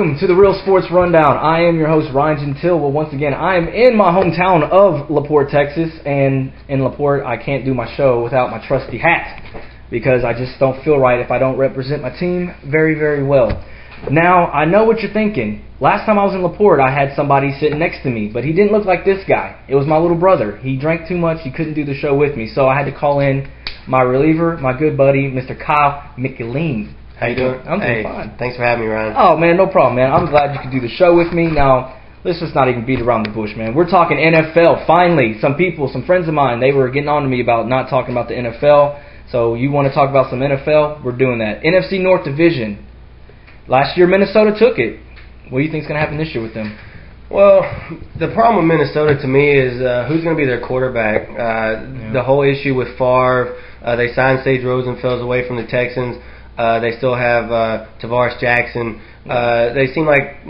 welcome to the Real Sports Rundown. I am your host, Ryan Gentile. Well, once again, I am in my hometown of LaPorte, Texas, and in LaPorte, I can't do my show without my trusty hat because I just don't feel right if I don't represent my team very, very well. Now, I know what you're thinking. Last time I was in LaPorte, I had somebody sitting next to me, but he didn't look like this guy. It was my little brother. He drank too much. He couldn't do the show with me, so I had to call in my reliever, my good buddy, Mr. Kyle McElleen. How you doing? I'm doing fine. Thanks for having me, Ryan. Oh, man, no problem, man. I'm glad you could do the show with me. Now, let's just not even beat around the bush, man. We're talking NFL. Finally, some friends of mine, they were getting on to me about not talking about the NFL. So you want to talk about some NFL? We're doing that. NFC North Division. Last year, Minnesota took it. What do you think is going to happen this year with them? Well, the problem with Minnesota to me is who's going to be their quarterback. The whole issue with Favre, they signed Sage Rosenfels away from the Texans. They still have Tavares Jackson. They seem like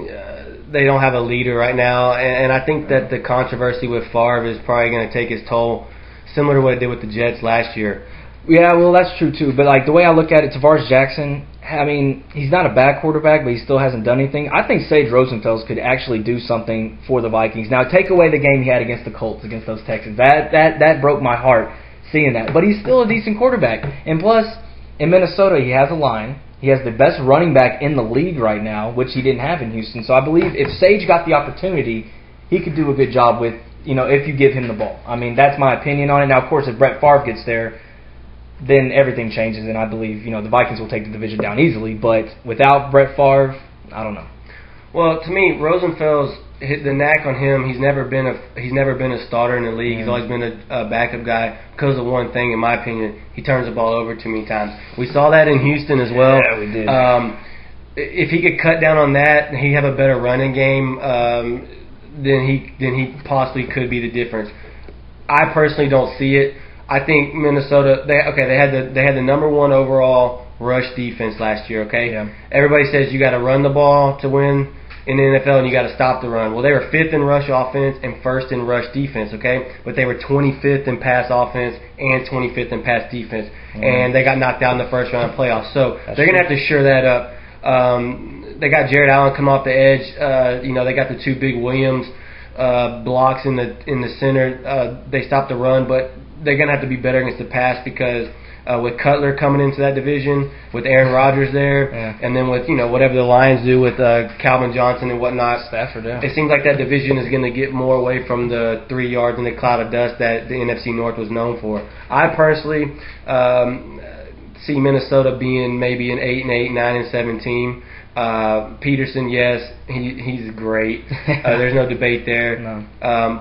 they don't have a leader right now, and I think that the controversy with Favre is probably going to take its toll, similar to what it did with the Jets last year. Yeah, well, that's true, too. But, like, the way I look at it, Tavares Jackson, I mean, he's not a bad quarterback, but he still hasn't done anything. I think Sage Rosenfels could actually do something for the Vikings. Now, take away the game he had against the Colts, against those Texans. That broke my heart seeing that. But he's still a decent quarterback. And plus, in Minnesota, he has a line. He has the best running back in the league right now, which he didn't have in Houston. So I believe if Sage got the opportunity, he could do a good job with, if you give him the ball. I mean, that's my opinion on it. Now, of course, if Brett Favre gets there, then everything changes, and I believe, the Vikings will take the division down easily. But without Brett Favre, I don't know. Well, to me, Rosenfels, the knack on him, he's never been a starter in the league. He's always been a backup guy because of one thing, in my opinion, he turns the ball over too many times. We saw that in Houston as well. Yeah, we did. If he could cut down on that, and he have a better running game, then he possibly could be the difference. I personally don't see it. I think Minnesota. They had the number one overall rush defense last year. Okay, yeah. Everybody says you got to run the ball to win in the NFL, and you got to stop the run. Well, they were 5th in rush offense and 1st in rush defense. Okay, but they were 25th in pass offense and 25th in pass defense, and they got knocked out in the first round of playoffs. So they're gonna have to shore that up. They got Jared Allen come off the edge. They got the two big Williams blocks in the center. They stopped the run, but they're going to have to be better against the pass because with Cutler coming into that division, with Aaron Rodgers there, and then with whatever the Lions do with Calvin Johnson and whatnot, Stafford, it seems like that division is going to get more away from the 3 yards in the cloud of dust that the NFC North was known for. I personally see Minnesota being maybe an 8-8, 9-7 team. Peterson, yes, he's great. There's no debate there. No.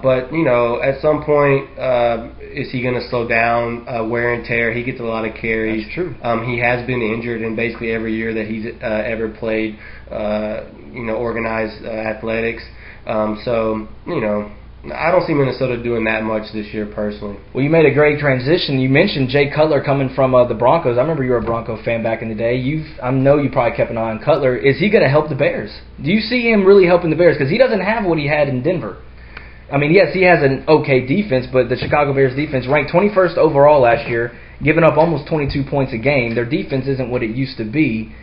But at some point, is he going to slow down? Wear and tear. He gets a lot of carries. That's true. He has been injured in basically every year that he's ever played. Organized athletics. I don't see Minnesota doing that much this year personally. Well, you made a great transition. You mentioned Jay Cutler coming from the Broncos. I remember you were a Bronco fan back in the day. I know you probably kept an eye on Cutler. Is he going to help the Bears? Do you see him really helping the Bears? Because he doesn't have what he had in Denver. I mean, yes, he has an okay defense, but the Chicago Bears defense ranked 21st overall last year, giving up almost 22 points a game. Their defense isn't what it used to be.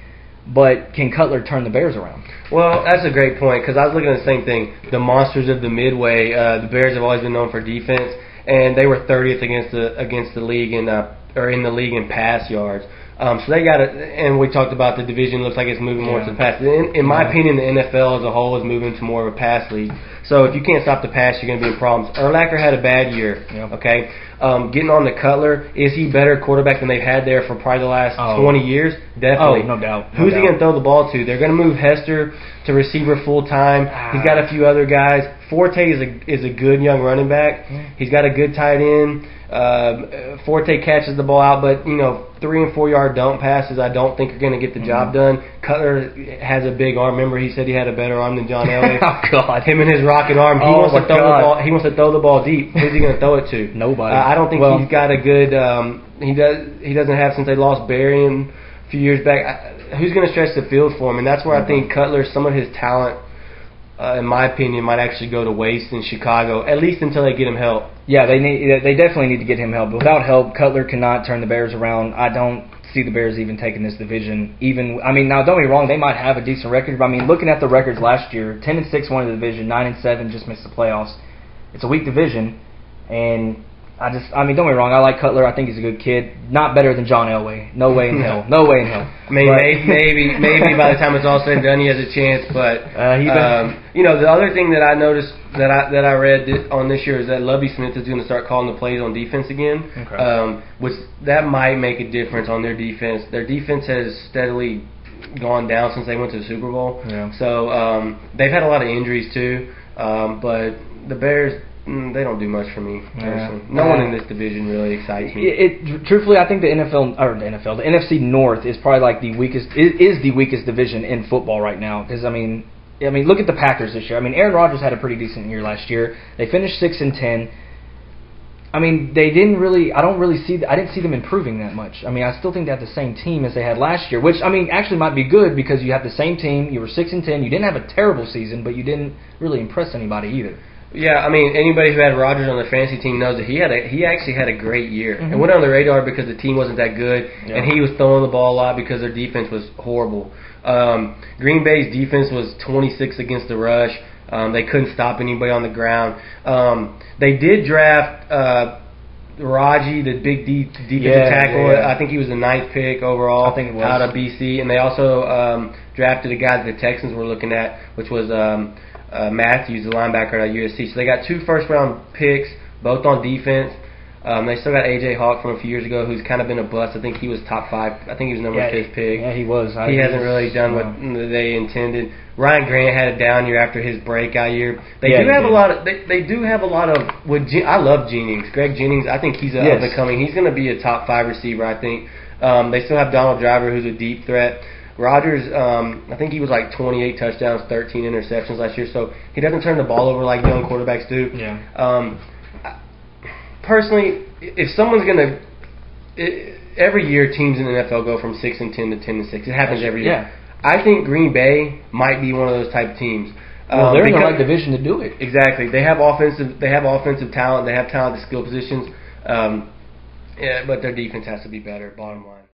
But can Cutler turn the Bears around? Well, that's a great point because I was looking at the same thing. The monsters of the Midway, the Bears have always been known for defense, and they were 30th against the league in the league in pass yards. So they got it, and we talked about the division looks like it's moving more to the pass. In my opinion, the NFL as a whole is moving to more of a pass league. So if you can't stop the pass, you're going to be in problems. Urlacher had a bad year. Okay, getting on the Cutler, is he better quarterback than they've had there for probably the last 20 years? Definitely. Oh, no doubt. Who's he going to throw the ball to? They're going to move Hester to receiver full time. He's got a few other guys. Forte is a good young running back. He's got a good tight end. Forte catches the ball out, but 3 and 4 yard dump passes I don't think are going to get the job done. Cutler has a big arm. Remember, he said he had a better arm than John Elway. Oh God! Him and his rocket arm. He wants to throw the ball. He wants to throw the ball deep. Who's he going to throw it to? Nobody. I don't think he's got a good. He doesn't have since they lost Berrien a few years back. Who's going to stretch the field for him? And that's where I think Cutler, some of his talent, in my opinion, might actually go to waste in Chicago, at least until they get him help. Yeah, they definitely need to get him help. Without help, Cutler cannot turn the Bears around. I don't see the Bears even taking this division. Now don't get me wrong, they might have a decent record, but I mean, looking at the records last year, 10-6 won the division, 9-7 just missed the playoffs. It's a weak division, and don't get me wrong, I like Cutler. I think he's a good kid. Not better than John Elway. No way in hell. No way in hell. I mean, maybe by the time it's all said and done, he has a chance. But the other thing that I noticed that I read on this year is that Lovie Smith is going to start calling the plays on defense again, which that might make a difference on their defense. Their defense has steadily gone down since they went to the Super Bowl. Yeah. So they've had a lot of injuries too. But the Bears, they don't do much for me personally. No one in this division really excites me. Truthfully, I think the NFC North is probably like the weakest division in football right now. Because I mean, look at the Packers this year. I mean, Aaron Rodgers had a pretty decent year last year. They finished 6-10. I mean, I didn't see them improving that much. I mean, I still think they have the same team as they had last year, which I mean actually might be good because you have the same team. You were 6-10. You didn't have a terrible season, but you didn't really impress anybody either. Yeah, I mean, anybody who had Rodgers on their fantasy team knows that he actually had a great year. Mm-hmm. It went on the radar because the team wasn't that good, and he was throwing the ball a lot because their defense was horrible. Green Bay's defense was 26 against the rush. They couldn't stop anybody on the ground. They did draft Raji, the big defensive tackle. Yeah. I think he was the 9th pick overall out of BC. And they also drafted a guy that the Texans were looking at, which was Matthews, the linebacker at USC. So they got 2 first-round picks, both on defense. They still got A.J. Hawk from a few years ago, who's kind of been a bust. I think he was top 5. I think he was number 5th pick. Yeah, he was. He hasn't really done what they intended. Ryan Grant had a down year after his breakout year. They do have a lot of. They do have a lot of. I love Jennings. Greg Jennings. I think he's up and coming. He's going to be a top 5 receiver. I think. They still have Donald Driver, who's a deep threat. Rodgers, I think he was like 28 touchdowns, 13 interceptions last year. So he doesn't turn the ball over like young quarterbacks do. Yeah. Personally, if someone's going to, every year teams in the NFL go from 6-10 to 10-6. It happens every year. Yeah. I think Green Bay might be one of those type of teams. Well, they're in the right division to do it. Exactly. They have offensive talent. They have talent at skill positions. But their defense has to be better. Bottom line.